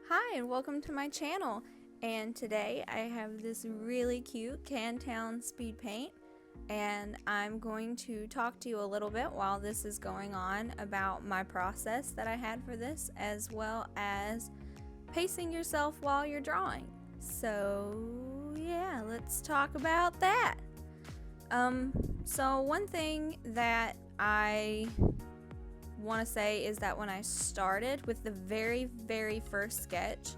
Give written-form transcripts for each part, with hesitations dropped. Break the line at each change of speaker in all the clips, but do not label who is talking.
Hi and welcome to my channel, and today I have this really cute CANdid speed paint, and I'm going to talk to you a little bit while this is going on about my process that I had for this, as well as pacing yourself while you're drawing. So yeah, let's talk about that. So one thing that I want to say is that when I started with the very first sketch,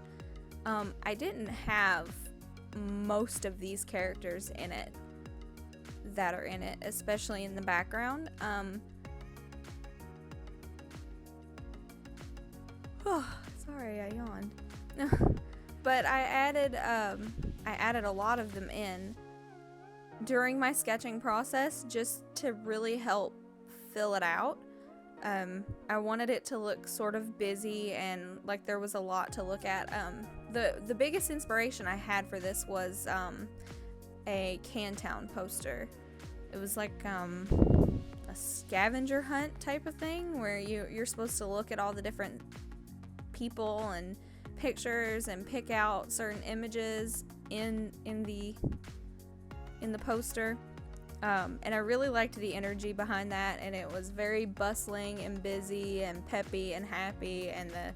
I didn't have most of these characters in it that are in it, especially in the background. Sorry, I yawned. But I added a lot of them in during my sketching process just to really help fill it out. I wanted it to look sort of busy and like there was a lot to look at. The biggest inspiration I had for this was a CanTown poster. It was like a scavenger hunt type of thing where you're supposed to look at all the different people and pictures and pick out certain images in the poster. And I really liked the energy behind that, and it was very bustling and busy and peppy and happy, and the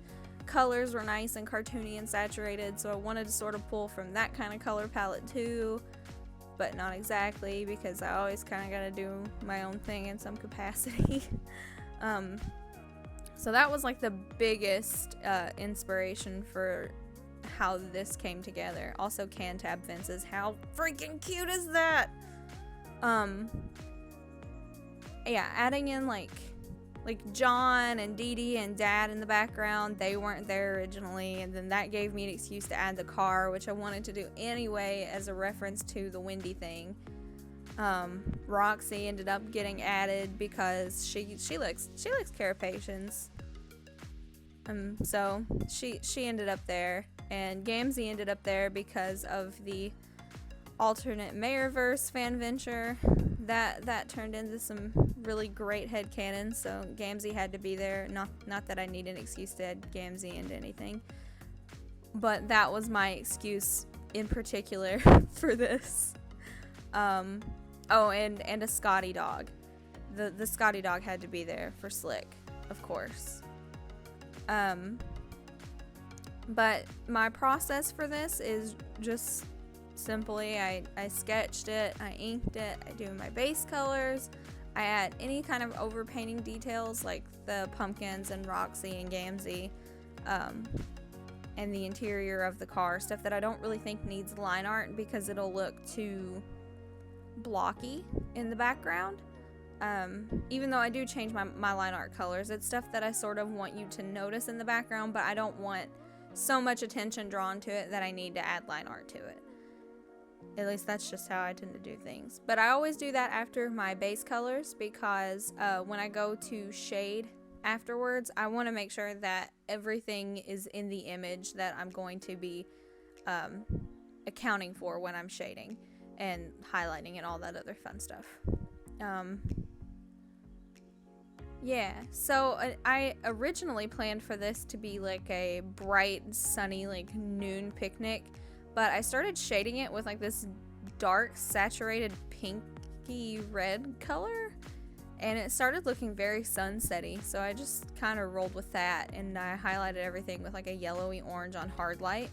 colors were nice and cartoony and saturated, so I wanted to sort of pull from that kind of color palette too, but not exactly, because I always kind of gotta do my own thing in some capacity. So that was like the biggest inspiration for how this came together. Also CanTab fences, how freaking cute is that? Yeah, adding in like John and Dee Dee and Dad in the background, they weren't there originally, and then that gave me an excuse to add the car, which I wanted to do anyway as a reference to the Wendy thing. Roxy ended up getting added because she likes carapaces. So she ended up there, and Gamzee ended up there because of the alternate Mayorverse fan venture that turned into some really great headcanons, so Gamzee had to be there. Not that I need an excuse to add Gamzee into anything, but that was my excuse in particular for this. Oh, and a Scotty dog. The Scotty dog had to be there for Slick, of course. But my process for this is just simply I sketched it, I inked it, I do my base colors, I add any kind of overpainting details like the pumpkins and Roxy and Gamzee, and the interior of the car, stuff that I don't really think needs line art because it'll look too blocky in the background. Even though I do change my line art colors, it's stuff that I sort of want you to notice in the background, but I don't want so much attention drawn to it that I need to add line art to it. At least that's just how I tend to do things. But I always do that after my base colors because when I go to shade afterwards, I want to make sure that everything is in the image that I'm going to be accounting for when I'm shading and highlighting and all that other fun stuff. Yeah, so I originally planned for this to be like a bright, sunny, like noon picnic, but I started shading it with like this dark, saturated, pinky red color, and it started looking very sunsetty, so I just kind of rolled with that, and I highlighted everything with like a yellowy orange on hard light,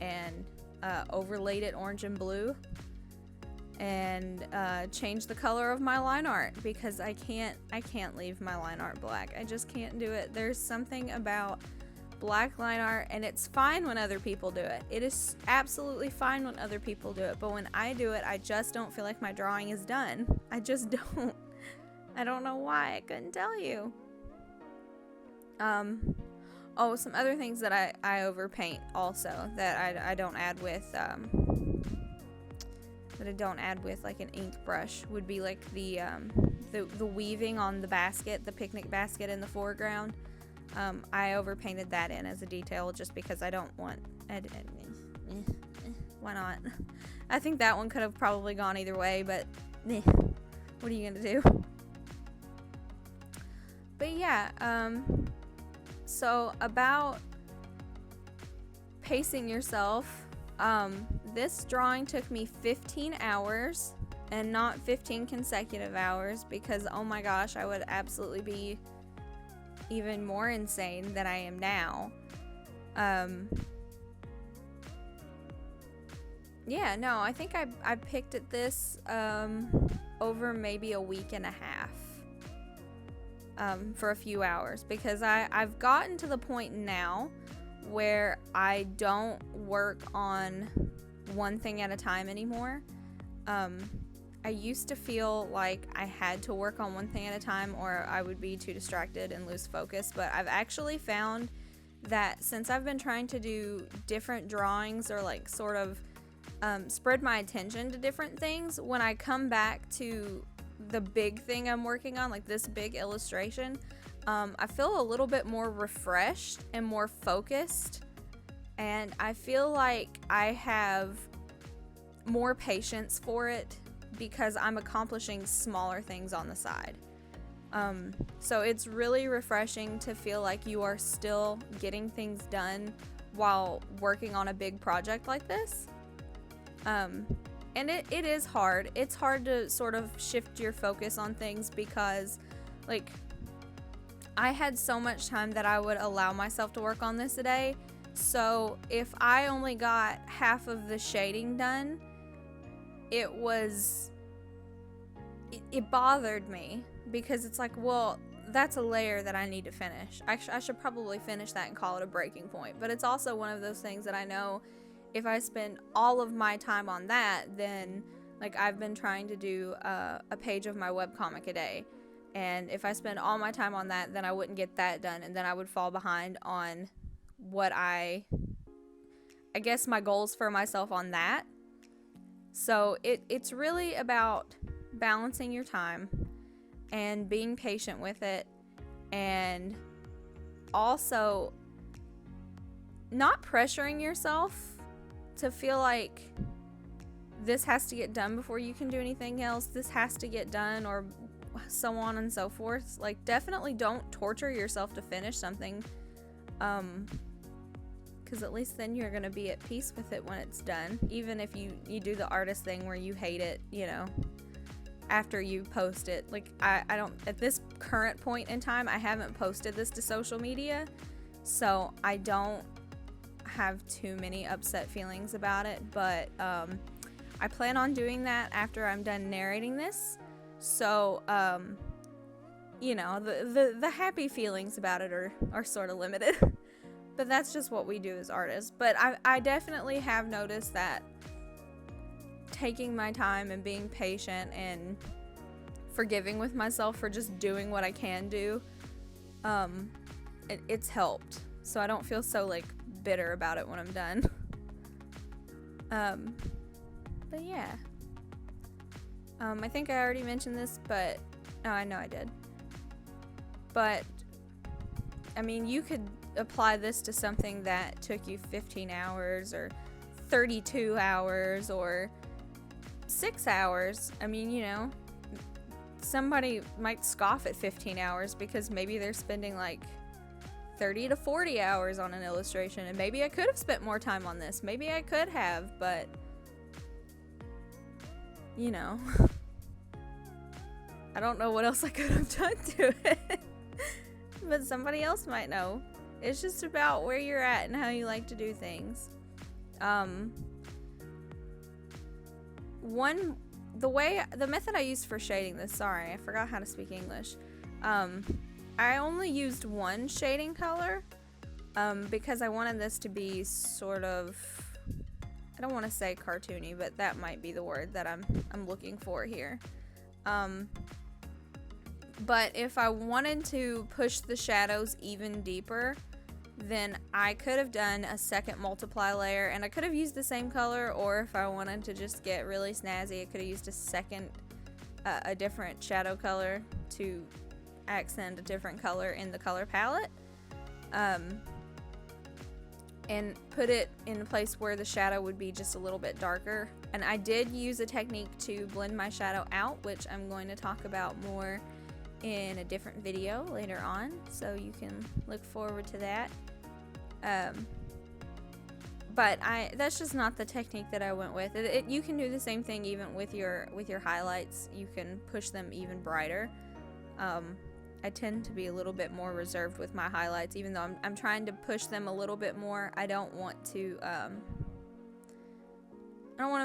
and overlaid it orange and blue, and changed the color of my line art because I can't leave my line art black. I just can't do it. There's something about black line art, and it's fine when other people do it. It is absolutely fine when other people do it, but when I do it, I just don't feel like my drawing is done. I just don't. I don't know why. I couldn't tell you. Oh, some other things that I overpaint also that I don't add with like an ink brush would be like the weaving on the basket, the picnic basket in the foreground. I overpainted that in as a detail just because I don't want... why not? I think that one could have probably gone either way, but what are you gonna do? But yeah, so about pacing yourself. This drawing took me 15 hours and not 15 consecutive hours because, oh my gosh, I would absolutely be even more insane than I am now. Yeah, no, I think I picked at this over maybe a week and a half for a few hours because I've gotten to the point now where I don't work on one thing at a time anymore. I used to feel like I had to work on one thing at a time or I would be too distracted and lose focus, but I've actually found that since I've been trying to do different drawings or like sort of spread my attention to different things, when I come back to the big thing I'm working on, like this big illustration, I feel a little bit more refreshed and more focused, and I feel like I have more patience for it because I'm accomplishing smaller things on the side. So it's really refreshing to feel like you are still getting things done while working on a big project like this. And it is hard. It's hard to sort of shift your focus on things because, like, I had so much time that I would allow myself to work on this a day. So if I only got half of the shading done, it bothered me because it's like, well, that's a layer that I need to finish. I should probably finish that and call it a breaking point. But it's also one of those things that I know if I spend all of my time on that, then, like, I've been trying to do a page of my webcomic a day. And if I spend all my time on that, then I wouldn't get that done. And then I would fall behind on what I guess my goals for myself on that. So it's really about balancing your time and being patient with it, and also not pressuring yourself to feel like this has to get done before you can do anything else, this has to get done, or so on and so forth. Like, definitely don't torture yourself to finish something, because at least then you're gonna be at peace with it when it's done, even if you do the artist thing where you hate it, you know, after you post it. Like, I don't, at this current point in time, I haven't posted this to social media, so I don't have too many upset feelings about it, but I plan on doing that after I'm done narrating this. So you know, the happy feelings about it are sort of limited. But that's just what we do as artists. But I definitely have noticed that taking my time and being patient and forgiving with myself for just doing what I can do, it's helped. So I don't feel so, like, bitter about it when I'm done. But yeah. I think I already mentioned this, but oh, I know I did. But I mean, you could apply this to something that took you 15 hours or 32 hours or 6 hours. I mean, you know, somebody might scoff at 15 hours because maybe they're spending like 30 to 40 hours on an illustration, and maybe I could have spent more time on this. Maybe I could have, but you know, I don't know what else I could have done to it. But somebody else might know. It's just about where you're at and how you like to do things. The method I used for shading this, sorry, I forgot how to speak English. I only used one shading color because I wanted this to be sort of, I don't want to say cartoony, but that might be the word that I'm looking for here. But if I wanted to push the shadows even deeper, then I could have done a second multiply layer, and I could have used the same color, or if I wanted to just get really snazzy, I could have used a different shadow color to accent a different color in the color palette, and put it in a place where the shadow would be just a little bit darker. And I did use a technique to blend my shadow out, which I'm going to talk about more in a different video later on, so you can look forward to that. but that's just not the technique that I went with. You can do the same thing even with your highlights. You can push them even brighter. I tend to be a little bit more reserved with my highlights, even though I'm trying to push them a little bit more. I don't want to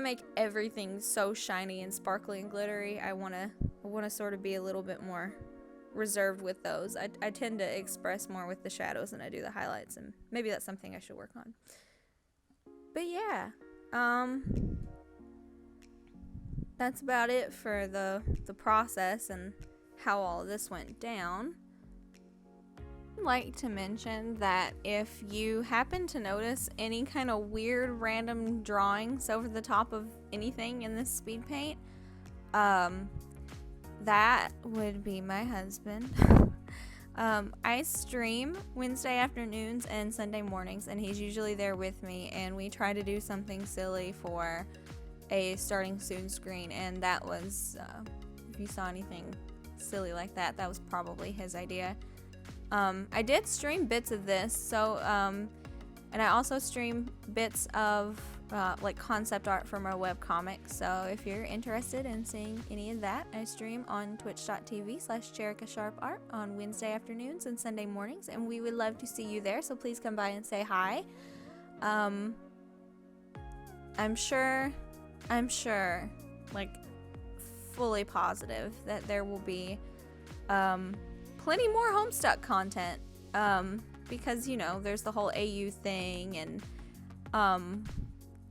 make everything so shiny and sparkly and glittery. I want to sort of be a little bit more reserved with those. I tend to express more with the shadows than I do the highlights, and maybe that's something I should work on. But yeah, that's about it for the process and how all of this went down. I'd like to mention that if you happen to notice any kind of weird random drawings over the top of anything in this speed paint, that would be my husband. I stream Wednesday afternoons and Sunday mornings, and he's usually there with me, and we try to do something silly for a starting soon screen, and that was, if you saw anything silly like that, that was probably his idea. I did stream bits of this, so, and I also stream bits of, like concept art from our webcomic, so if you're interested in seeing any of that, I stream on twitch.tv/CherikaSharpArt on Wednesday afternoons and Sunday mornings, and we would love to see you there, so please come by and say hi. I'm sure, like, fully positive that there will be, plenty more Homestuck content, because, you know, there's the whole AU thing, and,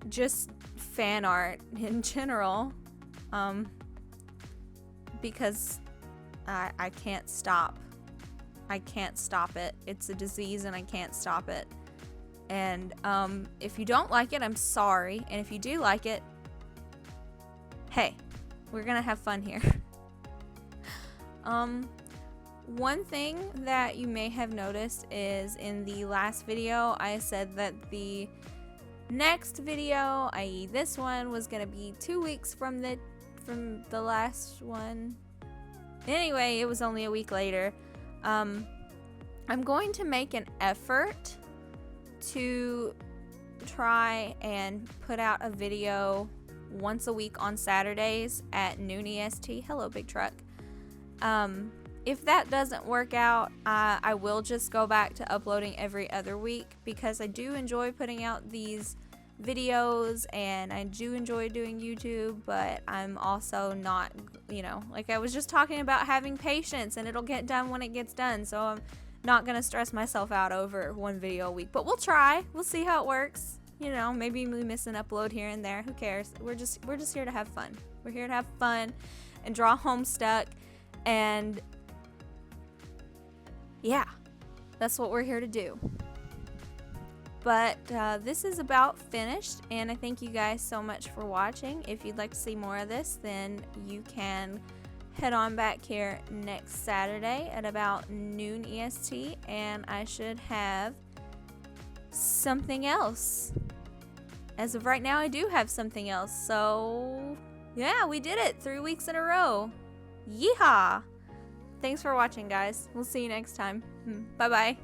just fan art in general, because I can't stop. I can't stop it. It's a disease and I can't stop it. And, if you don't like it, I'm sorry. And if you do like it, hey, we're gonna have fun here. One thing that you may have noticed is in the last video, I said that the next video, i.e. this one, was gonna be 2 weeks from the last one. Anyway, it was only a week later. I'm going to make an effort to try and put out a video once a week on Saturdays at noon EST. Hello, big truck. If that doesn't work out, I will just go back to uploading every other week, because I do enjoy putting out these videos and I do enjoy doing YouTube, but I'm also not, you know, like I was just talking about having patience, and it'll get done when it gets done, so I'm not gonna stress myself out over one video a week, but we'll try. We'll see how it works. You know, maybe we miss an upload here and there. Who cares? We're just here to have fun. We're here to have fun and draw Homestuck, and yeah, that's what we're here to do. But this is about finished, and I thank you guys so much for watching. If you'd like to see more of this, then you can head on back here next Saturday at about noon EST, and I should have something else. As of right now, I do have something else, so yeah, we did it 3 weeks in a row. Yeehaw! Thanks for watching, guys. We'll see you next time. Bye-bye.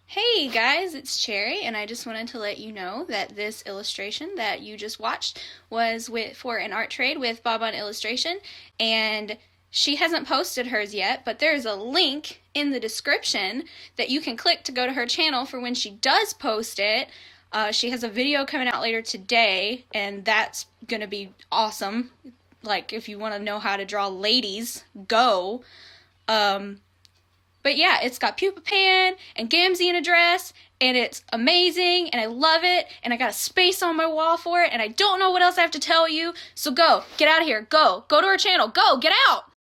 Hey guys, it's Cherry, and I just wanted to let you know that this illustration that you just watched was for an art trade with BABAN Illustration, and she hasn't posted hers yet, but there's a link in the description that you can click to go to her channel for when she does post it. She has a video coming out later today, and that's gonna be awesome. Like, if you want to know how to draw ladies, go. But yeah, it's got Pupa Pan and Gamzee in a dress, and it's amazing, and I love it, and I got a space on my wall for it, and I don't know what else I have to tell you, so go, get out of here, go to her channel, go, get out!